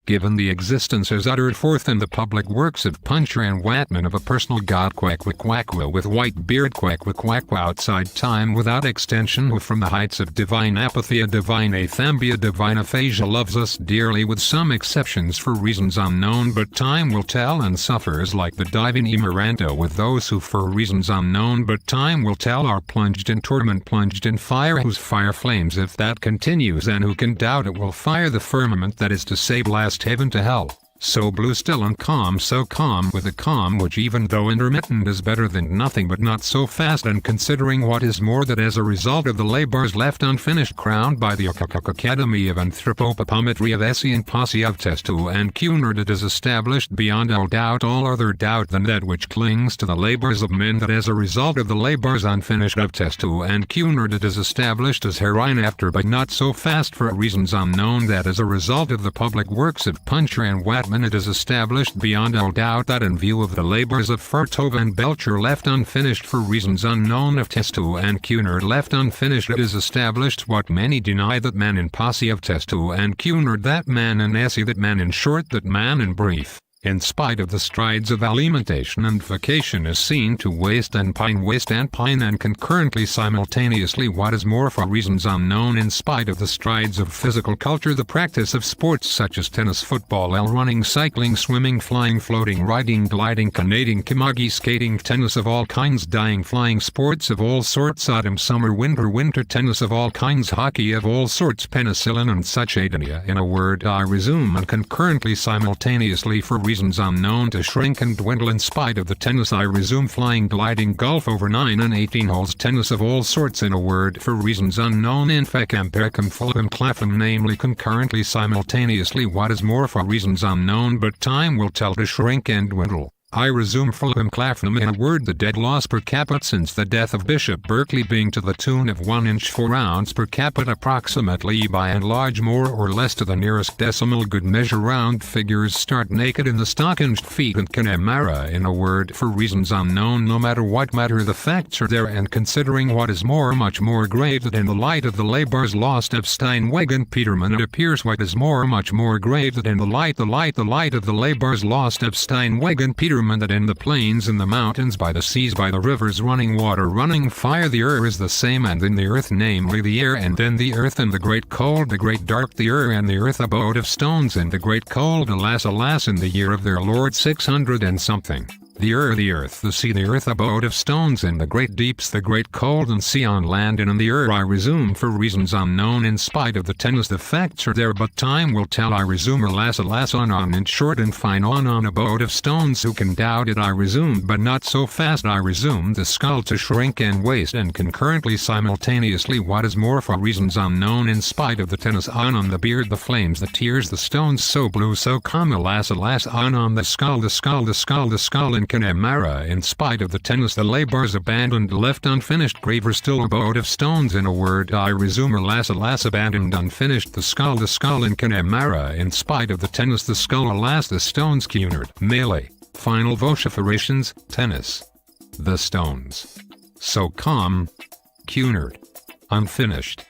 given the existence as uttered forth in the public works of Puncher and Watman of a personal God quack with white beard quack outside time without extension who from the heights of divine apathy a divine athambia divine aphasia loves us dearly with some exceptions for reasons unknown but time will tell and suffers like the divine Emeranta with those who for reasons unknown but time will tell are plunged in torment plunged in fire whose fire flames if that continues and who can doubt it will fire the firmament that is to say blast heaven to hell. So blue still and calm so calm with a calm which even though intermittent is better than nothing but not so fast and considering what is more that as a result of the labors left unfinished crowned by the Academy of Anthropometry of Essie and Posse of Testu and Cunard it is established beyond all other doubt than that which clings to the labors of men that as a result of the labors unfinished of Testu and Cunard it is established as hereinafter but not so fast for reasons unknown that as a result of the public works of Puncher and Watman it is established beyond all doubt that in view of the labors of Furtova and Belcher left unfinished for reasons unknown of Testu and Cunard left unfinished it is established what many deny that man in Posse of Testu and Cunard that man in Essie that man in short that man in brief. In spite of the strides of alimentation and vacation is seen to waste and pine and concurrently simultaneously what is more for reasons unknown in spite of the strides of physical culture the practice of sports such as tennis football running cycling swimming flying floating riding gliding canoeing kimagi skating tennis of all kinds dying flying sports of all sorts autumn summer winter tennis of all kinds hockey of all sorts penicillin and such adenia in a word I resume and concurrently simultaneously for reasons unknown to shrink and dwindle in spite of the tennis I resume flying gliding golf over 9 and 18 holes tennis of all sorts in a word for reasons unknown in fecam percam fulham clapham namely concurrently simultaneously what is more for reasons unknown but time will tell to shrink and dwindle. I resume Fulham Clapham in a word the dead loss per capita since the death of Bishop Berkeley being to the tune of 1 inch 4 ounce per capita approximately by and large more or less to the nearest decimal good measure round figures start naked in the stockinged feet and Connemara in a word for reasons unknown no matter what matter the facts are there and considering what is more much more grave that in the light of the labors lost of Steinweg Peterman it appears what is more much more grave that in the light of the labors lost of Steinweg Peterman that in the plains in the mountains by the seas by the rivers running water running fire the is the same and in the earth namely the air and then the earth and the great cold the great dark the and the earth abode of stones and the great cold alas in the year of their Lord 600 and something. The earth, the sea, the earth abode of stones in the great deeps, the great cold and sea on land and in the I resume for reasons unknown in spite of the tennis the facts are there but time will tell I resume alas on in short and fine on abode of stones who can doubt it I resume but not so fast I resume the skull to shrink and waste and concurrently simultaneously what is more for reasons unknown in spite of the tennis on the beard the flames the tears the stones so blue so calm alas on the skull in Connemara in spite of the tennis the labors abandoned left unfinished graver still abode of stones in a word I resume alas abandoned unfinished the skull in Connemara in spite of the tennis the skull alas the stones Cunard melee final vociferations tennis the stones so calm Cunard unfinished